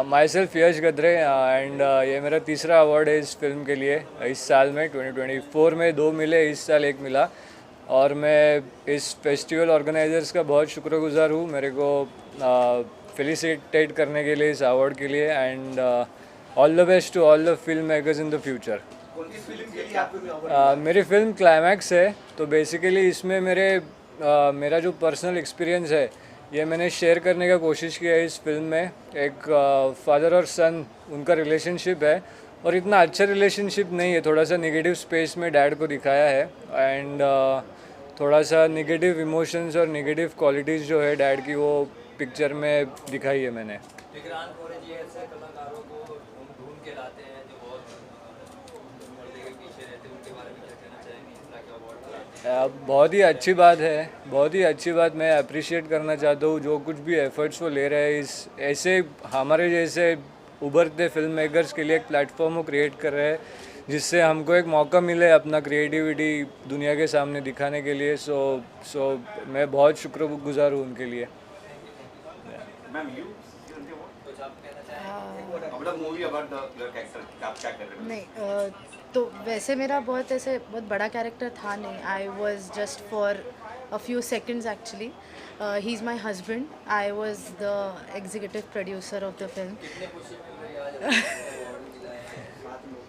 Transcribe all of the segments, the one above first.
My self Yash Gadre and ये मेरा तीसरा अवार्ड है इस फिल्म के लिए इस साल में 2024 में 2 मिले, इस साल 1 मिला। और मैं इस फेस्टिवल ऑर्गेनाइजर्स का बहुत शुक्रगुजार हूँ मेरे को फेलिसिटेट करने के लिए इस अवार्ड के लिए। And all the best to all the film makers in the future. मेरी फिल्म क्लाइमैक्स है, तो बेसिकली इसमें मेरा जो पर्सनल एक्सपीरियंस है ये मैंने शेयर करने का कोशिश किया है इस फिल्म में। एक फादर और सन उनका रिलेशनशिप है, और इतना अच्छा रिलेशनशिप नहीं है, थोड़ा सा नेगेटिव स्पेस में डैड को दिखाया है। एंड थोड़ा सा नेगेटिव इमोशंस और नेगेटिव क्वालिटीज़ जो है डैड की, वो पिक्चर में दिखाई है मैंने। विक्रांत कोहरे जी ऐसे कलाकारों को ढूंढ के लाते हैं जो बहुत पर्दे के पीछे रहते हैं, उनके बारे में क्या कहना चाहेंगे इस तरह के अवार्ड? बहुत ही अच्छी बात है, बहुत ही अच्छी बात। मैं अप्रिशिएट करना चाहता हूँ जो कुछ भी एफर्ट्स वो ले रहे हैं, इस ऐसे हमारे जैसे उभरते फिल्म मेकर्स के लिए एक प्लेटफॉर्म वो क्रिएट कर रहे हैं, जिससे हमको एक मौका मिले अपना क्रिएटिविटी दुनिया के सामने दिखाने के लिए। सो मैं बहुत शुक्रगुजार हूँ उनके लिए। नहीं, तो वैसे मेरा बहुत बड़ा कैरेक्टर था नहीं। I was just for a few seconds actually. He is my husband. I was the executive producer of the film.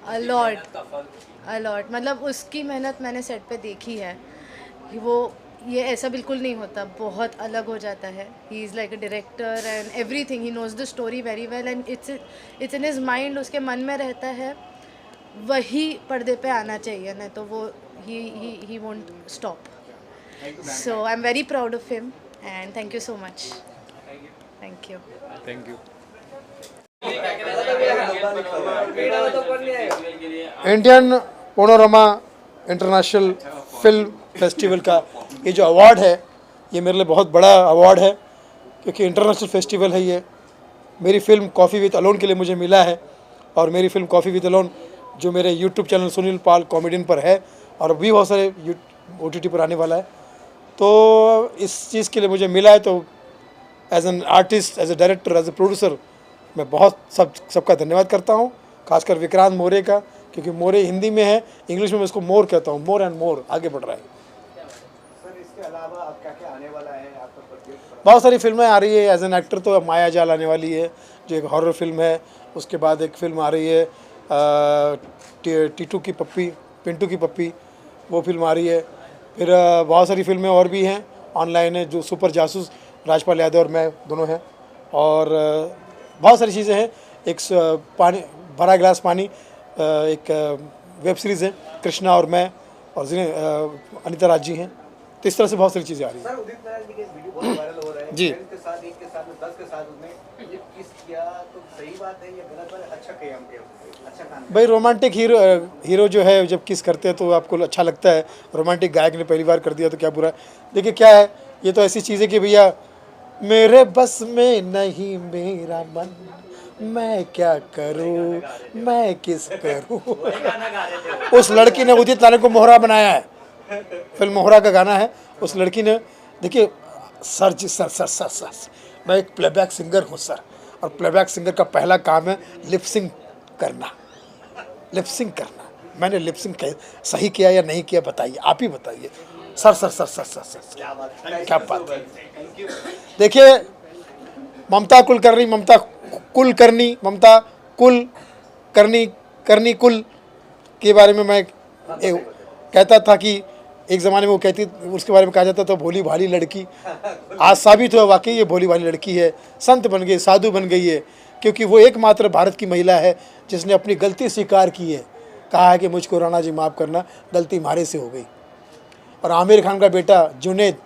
A lot मतलब उसकी मेहनत मैंने सेट पे देखी है। ये ऐसा बिल्कुल नहीं होता, बहुत अलग हो जाता है। He is like a director and everything. He knows the story very well and it's in his mind, उसके मन में रहता है, वही पर्दे पे आना चाहिए, नहीं तो वो he won't stop. So I am very proud of him and thank you so much. Thank you. Indian panorama international film festival का ये जो अवार्ड है, ये मेरे लिए बहुत बड़ा अवार्ड है, क्योंकि इंटरनेशनल फेस्टिवल है ये। मेरी फिल्म कॉफ़ी विद अलोन के लिए मुझे मिला है, और मेरी फिल्म कॉफ़ी विद अलोन जो मेरे यूट्यूब चैनल सुनील पाल कॉमेडियन पर है, और भी बहुत सारे OTT पर आने वाला है। तो इस चीज़ के लिए मुझे मिला है, तो as an artist, as a director, as a producer मैं बहुत सबका धन्यवाद करता हूँ, खासकर विक्रांत मोरे का, क्योंकि मोरे हिंदी में है, इंग्लिश में मैं उसको मोर कहता हूँ। मोर एंड मोर आगे बढ़ रहा है। सर, इसके अलावा अब क्या आने वाला है आपका प्रोजेक्ट? बहुत सारी फिल्में आ रही है। एज एन एक्टर तो माया जाल आने वाली है, जो एक हॉरर फिल्म है। उसके बाद एक फिल्म आ रही है टीटू की पप्पी, पिंटू की पप्पी, वो फिल्म आ रही है। फिर बहुत सारी फिल्में और भी हैं ऑनलाइन है, जो सुपर जासूस, राजपाल यादव और मैं दोनों हैं। और बहुत सारी चीज़ें हैं। एक पानी भरा गिलास पानी, एक वेब सीरीज़ है, कृष्णा और मैं, और अनिता राज जी हैं। तो इस तरह से बहुत सारी चीज़ें आ रही हैं। सर, उदित नारायण जी के वीडियो बहुत वायरल हो रहे हैं। जी। एक के साथ 10 के साथ उसने ये किस किया, तो सही बात है या गलत बात है? अच्छा किया हम अच्छा काम। भाई रोमांटिक हीरो जो है जब किस करते हैं तो आपको अच्छा लगता है। रोमांटिक गायक ने पहली बार कर दिया तो क्या बुरा। देखिए क्या है, ये तो ऐसी चीज़ है कि भैया मेरे बस में नहीं मेरा मन, मैं क्या करूं, मैं किस करूं। उस लड़की ने उदित नारायण को मोहरा बनाया है। फिल्म मोहरा का गाना है। उस लड़की ने, देखिए सर जी, सर मैं एक प्लेबैक सिंगर हूँ सर, और प्लेबैक सिंगर का पहला काम है लिपसिंग करना। मैंने लिपसिंग सही किया या नहीं किया, बताइए, आप ही बताइए। सर क्या बात है। देखिए ममता कुल कुल के बारे में मैं कहता था कि एक ज़माने में वो कहती, उसके बारे में कहा जाता था भोली भाली लड़की। आज साबित हुआ वाकई ये भोली भाली लड़की है, संत बन गई, साधु बन गई है, क्योंकि वो एकमात्र भारत की महिला है जिसने अपनी गलती स्वीकार की है। कहा है कि मुझको राणा जी माफ़ करना, गलती मारे से हो गई। और आमिर खान का बेटा जुनैद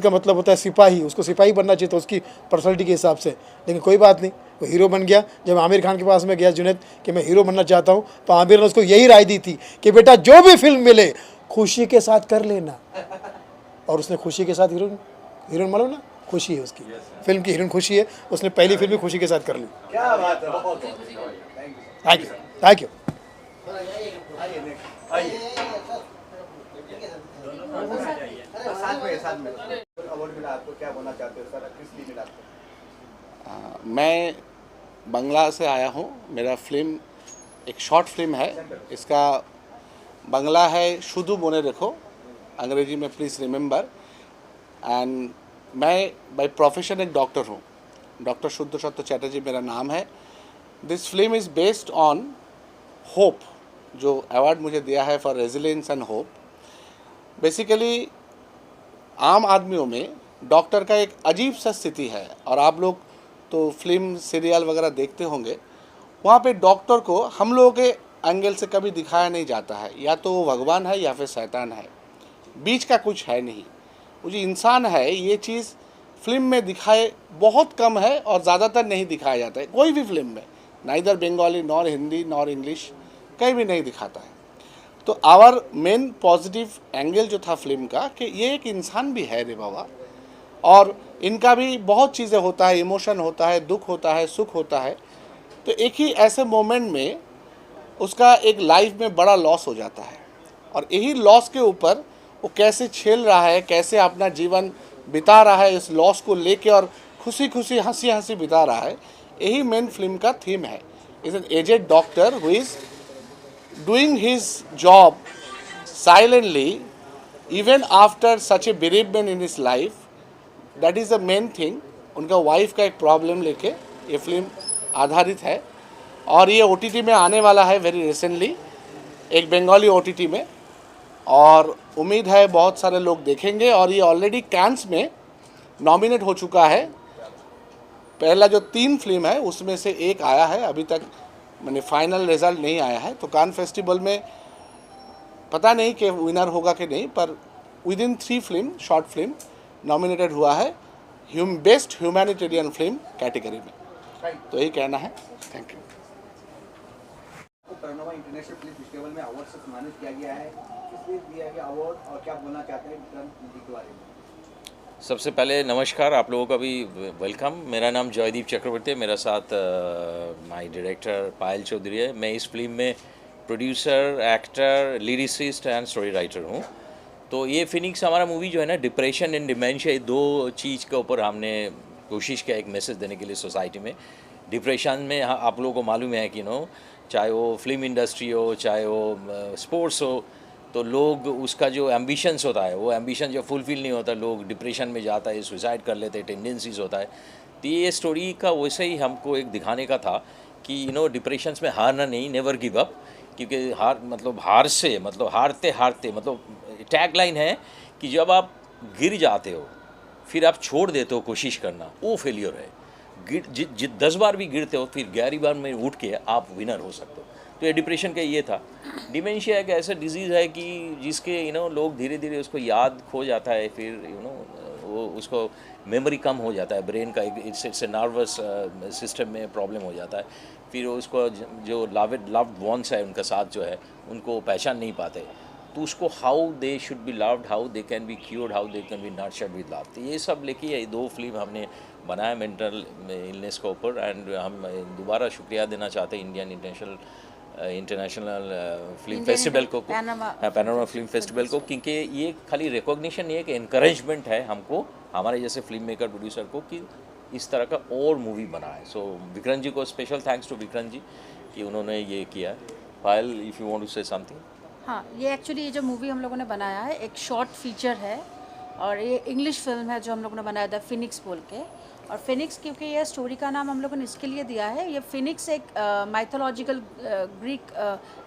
का मतलब होता है सिपाही, उसको सिपाही बनना चाहिए था उसकी पर्सनैलिटी के हिसाब से, लेकिन कोई बात नहीं, वो हीरो बन गया। जब आमिर खान के पास में गया जुनैद कि मैं हीरो बनना चाहता हूँ, तो आमिर ने उसको यही राय दी थी कि बेटा जो भी फिल्म मिले खुशी के साथ कर लेना। और उसने खुशी के साथ हीरोइन मालूम ना, खुशी है उसकी फिल्म की हीरोइन, खुशी है। उसने पहली फिल्म भी खुशी के साथ कर ली। क्या बात है, बहुत थैंक यू। साथ में अवार्ड मिला आपको, क्या बोलना चाहते हो सर, किस लिए मिला आपको? मैं बंगला से आया हूँ। मेरा फिल्म एक शॉर्ट फिल्म है। इसका बंगला है शुदु मोने रखो, अंग्रेजी में प्लीज़ रिमेंबर। एंड मैं बाय प्रोफेशन एक डॉक्टर हूँ। डॉक्टर शुद्ध सत्य चैटर्जी मेरा नाम है। This film is based on hope, जो अवार्ड मुझे दिया है for resilience and hope. Basically आम आदमियों में डॉक्टर का एक अजीब सा स्थिति है, और आप लोग तो फिल्म सीरियल वगैरह देखते होंगे। वहाँ पे डॉक्टर को हम लोगों के एंगल से कभी दिखाया नहीं जाता है, या तो वो भगवान है या फिर शैतान है, बीच का कुछ है नहीं। वो जो इंसान है, ये चीज़ फिल्म में दिखाए बहुत कम है, और ज़्यादातर नहीं दिखाया जाता है कोई भी फिल्म में, neither Bengali nor Hindi nor English, कहीं भी नहीं दिखाता है। तो आवर मेन पॉजिटिव एंगल जो था फिल्म का, कि ये एक इंसान भी है रे बाबा, और इनका भी बहुत चीज़ें होता है, इमोशन होता है, दुख होता है, सुख होता है। तो एक ही ऐसे मोमेंट में उसका एक लाइफ में बड़ा लॉस हो जाता है, और यही लॉस के ऊपर वो कैसे झेल रहा है, कैसे अपना जीवन बिता रहा है इस लॉस को लेके, और खुशी खुशी हंसी हंसी बिता रहा है, यही मेन फिल्म का थीम है। Is an aged doctor who is doing his job silently even after such a bereavement in his life. That is the main thing. उनका वाइफ का एक प्रॉब्लम लेके ये फिल्म आधारित है, और ये OTT में आने वाला है वेरी रिसेंटली, एक बंगाली OTT में, और उम्मीद है बहुत सारे लोग देखेंगे। और ये ऑलरेडी कैंस में नॉमिनेट हो चुका है। पहला जो 3 फिल्म है उसमें से एक आया है, अभी तक मैंने फाइनल रिजल्ट नहीं आया है। तो कान फेस्टिवल में पता नहीं कि विनर होगा कि नहीं, पर with in 3 film short film nominated हुआ है बेस्ट ह्यूमैनिटेरियन फिल्म कैटेगरी में। तो यही कहना है। Thank you. Pranava international film festival में अवार्ड से सम्मानित किया गया है, किस लिए दिया गया अवार्ड और क्या बोलना चाहते हैं विक्रम जी के बारे में? सबसे पहले नमस्कार, आप लोगों का भी वेलकम। मेरा नाम जयदीप चक्रवर्ती है, मेरा साथ माय डायरेक्टर पायल चौधरी है। मैं इस फिल्म में producer, actor, lyricist and story writer हूँ। तो ये फिनिक्स हमारा मूवी जो है ना, डिप्रेशन एंड डिमेंशिया, ये 2 चीज़ के ऊपर हमने कोशिश किया एक मैसेज देने के लिए सोसाइटी में। डिप्रेशन में आप लोगों को मालूम है कि चाहे वो फिल्म इंडस्ट्री हो, चाहे वो स्पोर्ट्स हो, तो लोग उसका जो एम्बिशंस होता है, वो एम्बिशन जब फुलफिल नहीं होता, लोग डिप्रेशन में जाता है, सुसाइड कर लेते हैं, टेंडेंसीज होता है। तो ये स्टोरी का वैसे ही हमको एक दिखाने का था कि डिप्रेशंस में हारना नहीं, नेवर गिव अप। क्योंकि हार से हारते हारते टैग लाइन है कि जब आप गिर जाते हो फिर आप छोड़ देते हो कोशिश करना, वो फेलियर है। 10 बार भी गिरते हो, फिर 11वीं बार में उठ के आप विनर हो सकते हो। तो ये डिप्रेशन का ये था। डिमेंशिया एक ऐसा डिजीज़ है कि जिसके लोग धीरे धीरे उसको याद खो जाता है, फिर वो उसको मेमोरी कम हो जाता है, ब्रेन का इट्स नर्वस सिस्टम में प्रॉब्लम हो जाता है। फिर उसको जो लव्ड वंस है उनका साथ जो है, उनको पहचान नहीं पाते। तो उसको how they should be loved, how they can be cured, how they can be nurtured with love. तो ये सब लेके ये 2 फिल्म हमने बनाया मेंटल इलनेस के ऊपर। एंड हम दोबारा शुक्रिया देना चाहते हैं इंडियन इंटरनेशनल फिल्म फेस्टिवल को, पैनोरमा फिल्म फेस्टिवल को, क्योंकि ये खाली रिकॉग्निशन नहीं है कि एनकरेजमेंट है हमको, हमारे जैसे फिल्म मेकर प्रोड्यूसर को, कि इस तरह का और मूवी बना है। सो विक्रम जी को special thanks to Vikram ji कि उन्होंने ये किया है। Payal, if you want to say something. हाँ, ये एक्चुअली ये जो मूवी हम लोगों ने बनाया है एक शॉर्ट फीचर है, और ये इंग्लिश फिल्म है जो हम लोगों ने बनाया था फिनिक्स बोल के। और फिनिक्स क्योंकि ये स्टोरी का नाम हम लोगों ने इसके लिए दिया है, ये फिनिक्स एक माइथोलॉजिकल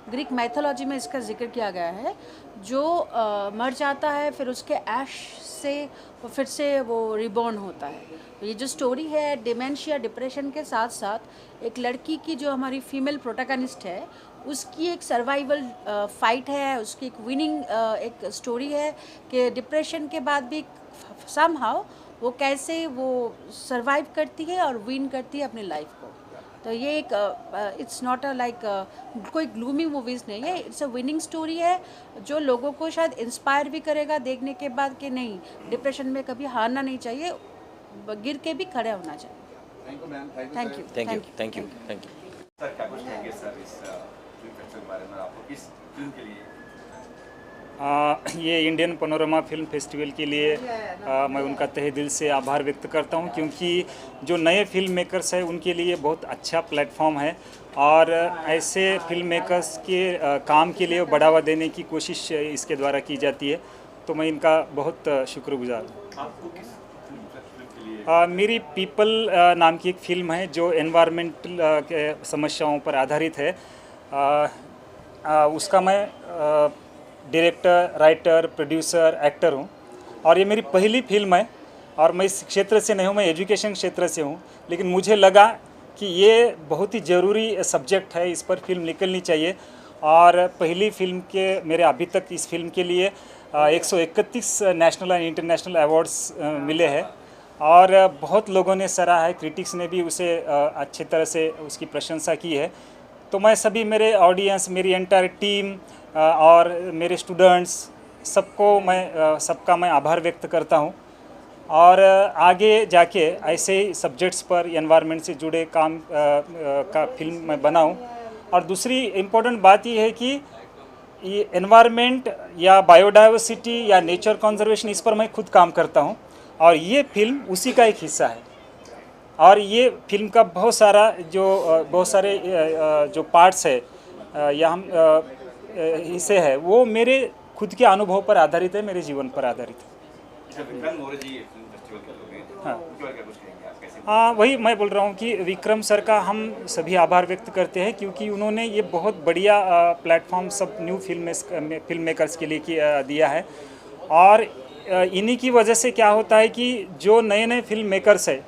ग्रीक माइथोलॉजी में इसका जिक्र किया गया है, जो मर जाता है, फिर उसके ऐश से वो फिर से वो रिबॉर्न होता है। तो ये जो स्टोरी है डिमेंशिया, डिप्रेशन के साथ साथ एक लड़की की जो हमारी फीमेल प्रोटैगनिस्ट है, उसकी एक सर्वाइवल फाइट है, उसकी एक विनिंग एक स्टोरी है कि डिप्रेशन के बाद भी समहाउ वो कैसे वो सर्वाइव करती है और विन करती है अपनी लाइफ को। तो ये एक इट्स नॉट अ लाइक कोई ग्लूमी मूवीज़ नहीं है, इट्स अ विनिंग स्टोरी है जो लोगों को शायद इंस्पायर भी करेगा देखने के बाद कि नहीं, डिप्रेशन में कभी हारना नहीं चाहिए, गिर के भी खड़े होना चाहिए। Thank you ma'am, thank you thank you thank you. Sir क्या कुछ कहेंगे सर इस फिल्म फेस्टिवल के बारे में, आपको किस फिल्म के लिए ये इंडियन पैनोरमा फिल्म फेस्टिवल के लिए मैं उनका तहे दिल से आभार व्यक्त करता हूं, क्योंकि जो नए फिल्म मेकर्स हैं उनके लिए बहुत अच्छा प्लेटफॉर्म है और ऐसे फिल्म मेकर्स के काम के लिए बढ़ावा देने की कोशिश इसके द्वारा की जाती है, तो मैं इनका बहुत शुक्रगुजार हूँ। मेरी पीपल नाम की एक फिल्म है जो एनवायरमेंटल के समस्याओं पर आधारित है। उसका मैं डायरेक्टर, राइटर, प्रोड्यूसर, एक्टर हूँ और ये मेरी पहली फिल्म है और मैं इस क्षेत्र से नहीं हूँ, मैं एजुकेशन क्षेत्र से हूँ, लेकिन मुझे लगा कि ये बहुत ही ज़रूरी सब्जेक्ट है, इस पर फिल्म निकलनी चाहिए। और पहली फिल्म के मेरे अभी तक इस फिल्म के लिए 131 नेशनल एंड इंटरनेशनल अवार्ड्स मिले हैं और बहुत लोगों ने सराहा है, क्रिटिक्स ने भी उसे अच्छी तरह से उसकी प्रशंसा की है। तो मैं सभी मेरे ऑडियंस, मेरी एंटायर टीम और मेरे स्टूडेंट्स सबका मैं आभार व्यक्त करता हूं और आगे जाके ऐसे ही सब्जेक्ट्स पर एनवायरनमेंट से जुड़े काम का फिल्म मैं बनाऊं। और दूसरी इम्पोर्टेंट बात ये है कि ये एनवायरनमेंट या बायोडाइवर्सिटी या नेचर कंजर्वेशन, इस पर मैं खुद काम करता हूं और ये फिल्म उसी का एक हिस्सा है। और ये फिल्म का बहुत सारे जो पार्ट्स है या हम हिस्से है, वो मेरे खुद के अनुभव पर आधारित है, मेरे जीवन पर आधारित है। हाँ, वही मैं बोल रहा हूँ कि विक्रम सर का हम सभी आभार व्यक्त करते हैं, क्योंकि उन्होंने ये बहुत बढ़िया प्लेटफॉर्म सब न्यू फिल्म मेकर्स के लिए दिया है। और इन्हीं की वजह से क्या होता है कि जो नए नए फिल्म मेकर्स है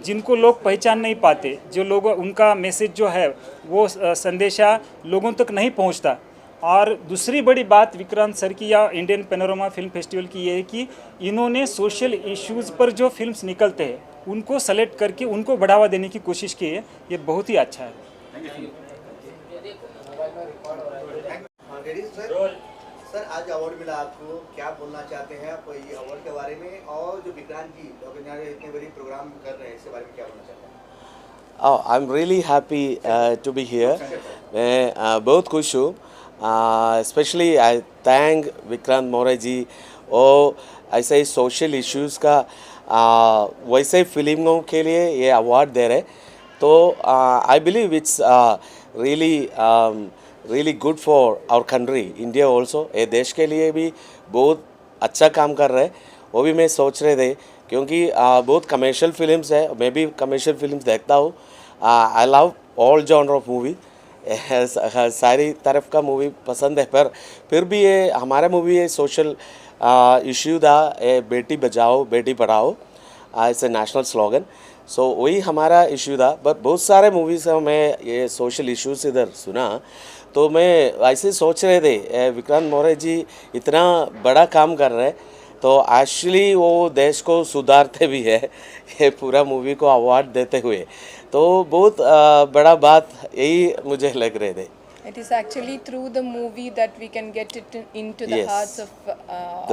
जिनको लोग पहचान नहीं पाते, जो लोग उनका मैसेज जो है वो संदेशा लोगों तक नहीं पहुंचता। और दूसरी बड़ी बात विक्रांत सर की या इंडियन पैनोरमा फिल्म फेस्टिवल की ये है कि इन्होंने सोशल इश्यूज़ पर जो फिल्म्स निकलते हैं उनको सेलेक्ट करके उनको बढ़ावा देने की कोशिश की है। ये बहुत ही अच्छा है। सर, आज अवार्ड मिला आपको, क्या बोलना चाहते हैं आप ये अवार्ड के बारे में, और जो विक्रांत जी इतने बड़ी प्रोग्राम कर रहे हैं इसके बारे में क्या बोलना चाहते हैं? Oh, I'm really happy to be here. मैं बहुत खुश हूँ। Especially I thank Vikrant Maurya ji और ऐसे ही सोशल इश्यूज़ का वैसे फिल्मों के लिए ये अवार्ड दे रहे, तो I believe it's really good for our country, India also। ये देश के लिए भी बहुत अच्छा काम कर रहे हैं। वो भी मैं सोच रहे थे, क्योंकि बहुत कमर्शियल फिल्म्स है, मैं भी कमर्शियल फिल्म्स देखता हूँ। I love all genre of movie, सारी तरफ का मूवी पसंद है, पर फिर भी ये हमारा मूवी ये सोशल इश्यू था, Beti Bachao Beti Padhao, it's a national slogan. सो वही हमारा इश्यू था। बट बहुत सारे मूवीज़ में मैं ये सोशल इश्यूज इधर सुना, तो मैं ऐसे सोच रहे थे विक्रांत मौर्य जी इतना बड़ा काम कर रहे हैं, तो एक्चुअली वो देश को सुधारते भी है ये पूरा मूवी को अवार्ड देते हुए, तो बहुत बड़ा बात यही मुझे लग रहे थे। It is actually through the movie that we can get it into the Yes. hearts of The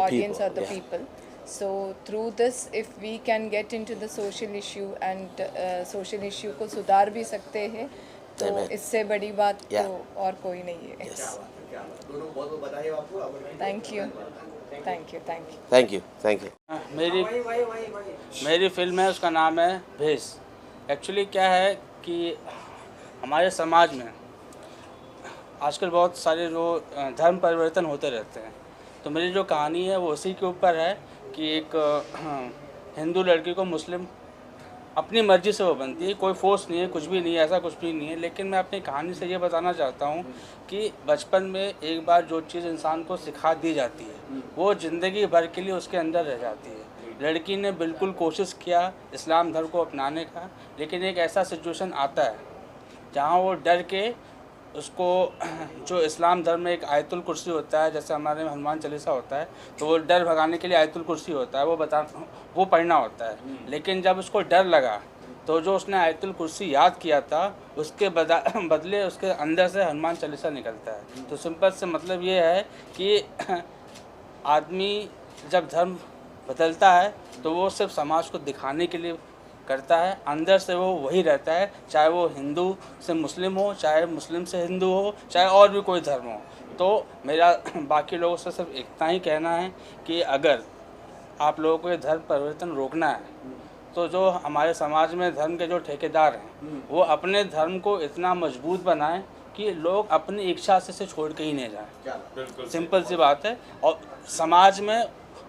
audience people, or the yeah. people. So through this, if we can get into the social issue and social issue को सुधार भी सकते हैं, तो Amen. इससे बड़ी बात Yeah. तो और कोई नहीं है। Yes. दोनों बहुत बहुत बधाई आपको। Thank you, thank you, thank you. Thank you, thank you. मेरी फिल्म है, उसका नाम है भेस। एक्चुअली क्या है कि हमारे समाज में आजकल बहुत सारे जो धर्म परिवर्तन होते रहते हैं, तो मेरी जो कहानी है वो उसी के ऊपर है कि एक हिंदू लड़की को मुस्लिम अपनी मर्ज़ी से वो बनती है, कोई फोर्स नहीं है, कुछ भी नहीं है, ऐसा कुछ भी नहीं है। लेकिन मैं अपनी कहानी से ये बताना चाहता हूँ कि बचपन में एक बार जो चीज़ इंसान को सिखा दी जाती है वो ज़िंदगी भर के लिए उसके अंदर रह जाती है। लड़की ने बिल्कुल कोशिश किया इस्लाम धर्म को अपनाने का, लेकिन एक ऐसा सिचुएशन आता है जहाँ वो डर के उसको जो इस्लाम धर्म में एक आयतुल कुर्सी होता है, जैसे हमारे में हनुमान चालीसा होता है, तो वो डर भगाने के लिए आयतुल कुर्सी होता है, वो पढ़ना होता है। लेकिन जब उसको डर लगा तो जो उसने आयतुल कुर्सी याद किया था उसके बदले उसके अंदर से हनुमान चालीसा निकलता है। तो सिंपल से मतलब ये है कि आदमी जब धर्म बदलता है तो वो सिर्फ समाज को दिखाने के लिए करता है, अंदर से वो वही रहता है, चाहे वो हिंदू से मुस्लिम हो, चाहे मुस्लिम से हिंदू हो, चाहे और भी कोई धर्म हो। तो मेरा बाकी लोगों से सिर्फ इतना ही कहना है कि अगर आप लोगों को ये धर्म परिवर्तन रोकना है तो जो हमारे समाज में धर्म के जो ठेकेदार हैं वो अपने धर्म को इतना मजबूत बनाएं कि लोग अपनी इच्छा से इसे छोड़ के ही नहीं जाएं। सिंपल सी बात है। और समाज में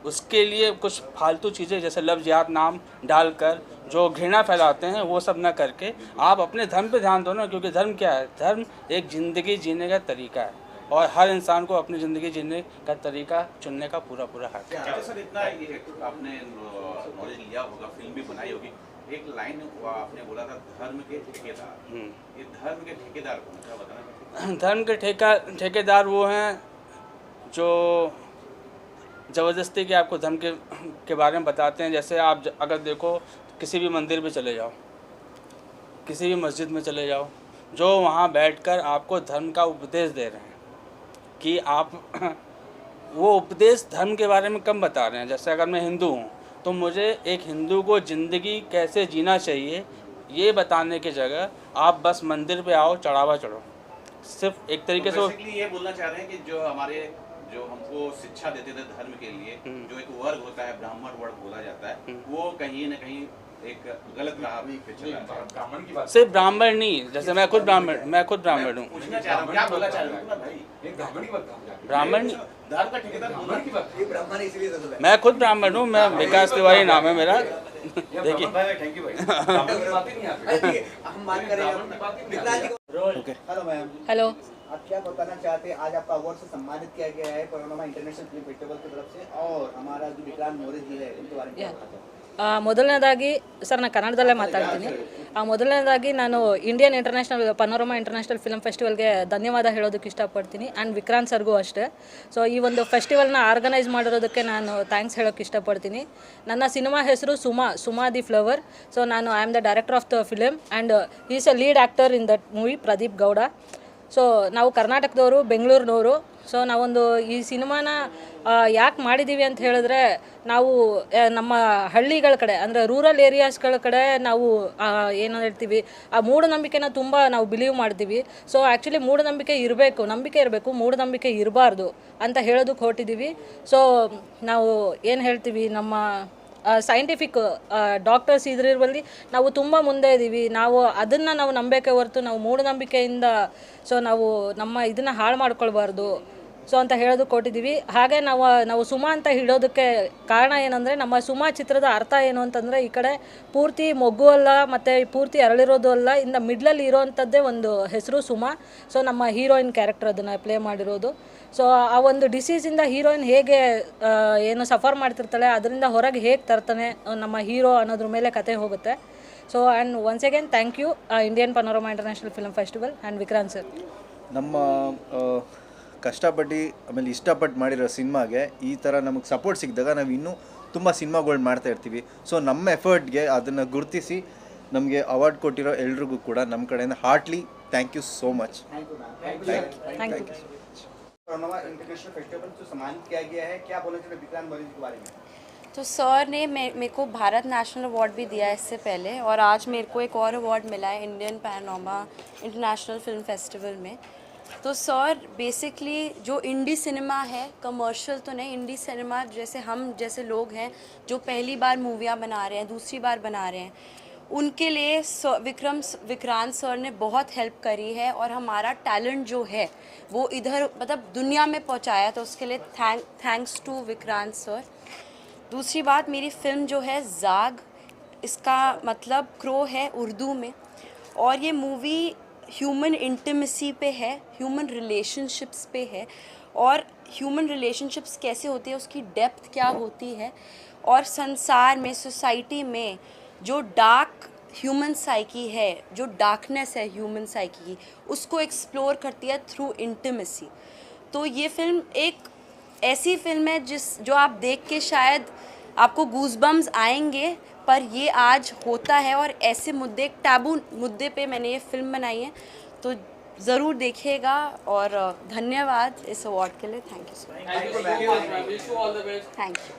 उसके लिए कुछ फालतू चीज़ें जैसे लव जिहाद नाम डालकर जो घृणा फैलाते हैं वो सब ना करके आप अपने धर्म पे ध्यान दो ना, क्योंकि धर्म क्या है? धर्म एक ज़िंदगी जीने का तरीका है और हर इंसान को अपनी ज़िंदगी जीने का तरीका चुनने का पूरा हक है। सर इतना ये आपने नॉलेज लिया होगा, फिल्म भी बनाई होगी, एक लाइन आपने बोला था धर्म के ठेकेदार, ये धर्म के ठेकेदार कौन, क्या बताना? धर्म के ठेकेदार वो हैं जो ज़बरदस्ती के आपको धर्म के बारे में बताते हैं। जैसे आप अगर देखो किसी भी मंदिर में चले जाओ, किसी भी मस्जिद में चले जाओ, जो वहाँ बैठकर आपको धर्म का उपदेश दे रहे हैं कि आप वो उपदेश धर्म के बारे में कम बता रहे हैं। जैसे अगर मैं हिंदू हूँ तो मुझे एक हिंदू को ज़िंदगी कैसे जीना चाहिए ये बताने की जगह आप बस मंदिर पे आओ, चढ़ावा चढ़ो। सिर्फ एक तरीके से ये बोलना चाह रहे हैं कि जो हमको शिक्षा देते थे धर्म के लिए, जो एक वर्ग होता है ब्राह्मण वर्ग बोला जाता है, वो कहीं न कहीं एक गलत राह पे चला है। ब्राह्मण की बात सिर्फ ब्राह्मण नहीं, जैसे मैं खुद ब्राह्मण हूँ। पूछना चाह रहा हूँ, क्या बोलना चाह रहा हूँ भाई? एक ब्राह्मण की बात, ब्राह्मण धर्म का ठेकेदार ब्राह्मण की बात, ये ब्राह्मण इसलिए तो मैं खुद ब्राह्मण हूँ, मैं विकास तिवारी नाम है मेरा। देखिए थैंक यू भाई। हम बात करें। Hello ma'am. हेलो, आप क्या बताना चाहते हैं? आज आपका अवार्ड से सम्मानित किया गया है पैनोरमा इंटरनेशनल फिल्म फेस्टिवल की तरफ से, और हमारा जो विक्रांत मोरे जी है उनके बारे में क्या बताते हैं? ಮೊದಲನೇದಾಗಿ ಸರ್ ನಾನು ಕನ್ನಡದಲ್ಲೇ ಮಾತಾಡ್ತೀನಿ. ಮೊದಲನೇದಾಗಿ ನಾನು Indian international panorama international film ಫೆಸ್ಟಿವಲ್ಗೆ ಧನ್ಯವಾದ ಹೇಳೋದಕ್ಕೆ ಇಷ್ಟಪಡ್ತೀನಿ. ಆ್ಯಂಡ್ ವಿಕ್ರಾಂತ್ ಸರ್ಗೂ ಅಷ್ಟೇ. ಸೊ ಈ ಒಂದು ಫೆಸ್ಟಿವಲ್ನ ಆರ್ಗನೈಸ್ ಮಾಡಿರೋದಕ್ಕೆ ನಾನು ಥ್ಯಾಂಕ್ಸ್ ಹೇಳೋಕ್ಕೆ ಇಷ್ಟಪಡ್ತೀನಿ. ನನ್ನ ಸಿನಿಮಾ ಹೆಸರು ಸುಮಾ ದಿ ಫ್ಲವರ್. ಸೊ ನಾನು I am the director of the film and is a lead actor in that movie, Pradeep Gowda. So ನಾವು ಕರ್ನಾಟಕದವರು, ಬೆಂಗಳೂರಿನವರು. ಸೊ ನಾವೊಂದು ಈ ಸಿನಿಮಾನ ಯಾಕೆ ಮಾಡಿದ್ದೀವಿ ಅಂತ ಹೇಳಿದ್ರೆ, ನಾವು ನಮ್ಮ ಹಳ್ಳಿಗಳ ಕಡೆ ಅಂದರೆ ರೂರಲ್ ಏರಿಯಾಸ್ಗಳ ಕಡೆ ನಾವು ಏನು ಹೇಳ್ತೀವಿ, ಆ ಮೂಢನಂಬಿಕೆನ ತುಂಬ ನಾವು ಬಿಲೀವ್ ಮಾಡ್ತೀವಿ. ಸೊ ಆ್ಯಕ್ಚುಲಿ ಮೂಢನಂಬಿಕೆ ಇರಬೇಕು, ನಂಬಿಕೆ ಇರಬೇಕು, ಮೂಢನಂಬಿಕೆ ಇರಬಾರ್ದು ಅಂತ ಹೇಳೋದಕ್ಕೆ ಹೊರಟಿದ್ದೀವಿ. ಸೊ ನಾವು ಏನು ಹೇಳ್ತೀವಿ, ನಮ್ಮ ಸೈಂಟಿಫಿಕ್ ಡಾಕ್ಟರ್ಸ್ ಇದರಲ್ಲಿ ನಾವು ತುಂಬ ಮುಂದೆ ಇದ್ದೀವಿ. ನಾವು ಅದನ್ನು ನಾವು ನಂಬೇಕೆ ಹೊರತು ನಾವು ಮೂಢನಂಬಿಕೆಯಿಂದ ಸೊ ನಾವು ನಮ್ಮ ಇದನ್ನು ಹಾಳು ಮಾಡ್ಕೊಳ್ಬಾರ್ದು ಸೊ ಅಂತ ಹೇಳೋದಕ್ಕೆ ಕೊಟ್ಟಿದ್ದೀವಿ. ಹಾಗೆ ನಾವು ಸುಮಾ ಅಂತ ಹಿಡೋದಕ್ಕೆ ಕಾರಣ ಏನಂದರೆ, ನಮ್ಮ ಸುಮಾ ಚಿತ್ರದ ಅರ್ಥ ಏನು ಅಂತಂದರೆ, ಈ ಕಡೆ ಪೂರ್ತಿ ಮೊಗ್ಗು ಅಲ್ಲ ಮತ್ತು ಪೂರ್ತಿ ಅರಳಿರೋದು ಅಲ್ಲ, ಇಂದ ಮಿಡ್ಲಲ್ಲಿ ಇರೋವಂಥದ್ದೇ ಒಂದು ಹೆಸರು ಸುಮಾ. ಸೊ ನಮ್ಮ ಹೀರೋಯಿನ್ ಕ್ಯಾರೆಕ್ಟರ್ ಅದನ್ನು ಪ್ಲೇ ಮಾಡಿರೋದು. ಸೊ ಆ ಒಂದು ಡಿಸೀಸಿಂದ ಹೀರೋಯಿನ್ ಹೇಗೆ ಏನು ಸಫರ್ ಮಾಡ್ತಿರ್ತಾಳೆ, ಅದರಿಂದ ಹೊರಗೆ ಹೇಗೆ ತರ್ತಾನೆ ನಮ್ಮ ಹೀರೋ ಅನ್ನೋದ್ರ ಮೇಲೆ ಕತೆ ಹೋಗುತ್ತೆ. So and once again thank you Indian Panorama international Film Festival and Vikrant sir. ನಮ್ಮ ಕಷ್ಟಪಟ್ಟು ಆಮೇಲೆ ಇಷ್ಟಪಟ್ಟು ಮಾಡಿರೋ ಸಿನಿಮಾಗೆ ಈ ಥರ ನಮಗೆ ಸಪೋರ್ಟ್ ಸಿಕ್ಕಿದಾಗ ನಾವು ಇನ್ನೂ ತುಂಬ ಸಿನಿಮಾಗಳು ಮಾಡ್ತಾ ಇರ್ತೀವಿ. ಸೊ ನಮ್ಮ ಎಫರ್ಟ್ಗೆ ಅದನ್ನು ಗುರುತಿಸಿ ನಮಗೆ ಅವಾರ್ಡ್ ಕೊಟ್ಟಿರೋ ಎಲ್ರಿಗೂ ಕೂಡ ನಮ್ಮ ಕಡೆಯಿಂದ heartly thank you so much. Thank you. Panorama International Festival से सम्मानित किया गया है, क्या बोलना चाहिए विक्रांत मोरे जी के बारे में? तो सर ने मेरे को भारत नेशनल अवार्ड भी दिया है इससे पहले, और आज मेरे को एक और अवार्ड मिला है Indian panorama international film festival में. तो सर बेसिकली जो इंडी सिनेमा है, कमर्शियल तो नहीं, इंडी सिनेमा जैसे हम जैसे लोग हैं जो पहली बार मूवियाँ बना रहे हैं, दूसरी बार बना रहे हैं, उनके लिए विक्रांत सर ने बहुत हेल्प करी है, और हमारा टैलेंट जो है वो इधर मतलब दुनिया में पहुंचाया, तो उसके लिए थैंक्स टू विक्रांत सर. दूसरी बात, मेरी फिल्म जो है जाग, इसका मतलब क्रो है उर्दू में, और ये मूवी ह्यूमन इंटिमेसी पे है, ह्यूमन रिलेशनशिप्स पे है, और ह्यूमन रिलेशनशिप्स कैसे होती है, उसकी डेप्थ क्या होती है, और संसार में, सोसाइटी में जो डार्क ह्यूमन साइकी है, जो डार्कनेस है ह्यूमन साइकी की, उसको एक्सप्लोर करती है थ्रू इंटिमेसी. तो ये फिल्म एक ऐसी फिल्म है जो आप देख के शायद आपको गूज़बम्स आएंगे, पर ये आज होता है, और ऐसे मुद्दे, एक टैबू मुद्दे पे मैंने ये फिल्म बनाई है. तो ज़रूर देखिएगा, और धन्यवाद इस अवार्ड के लिए. Thank you so much. Thank you.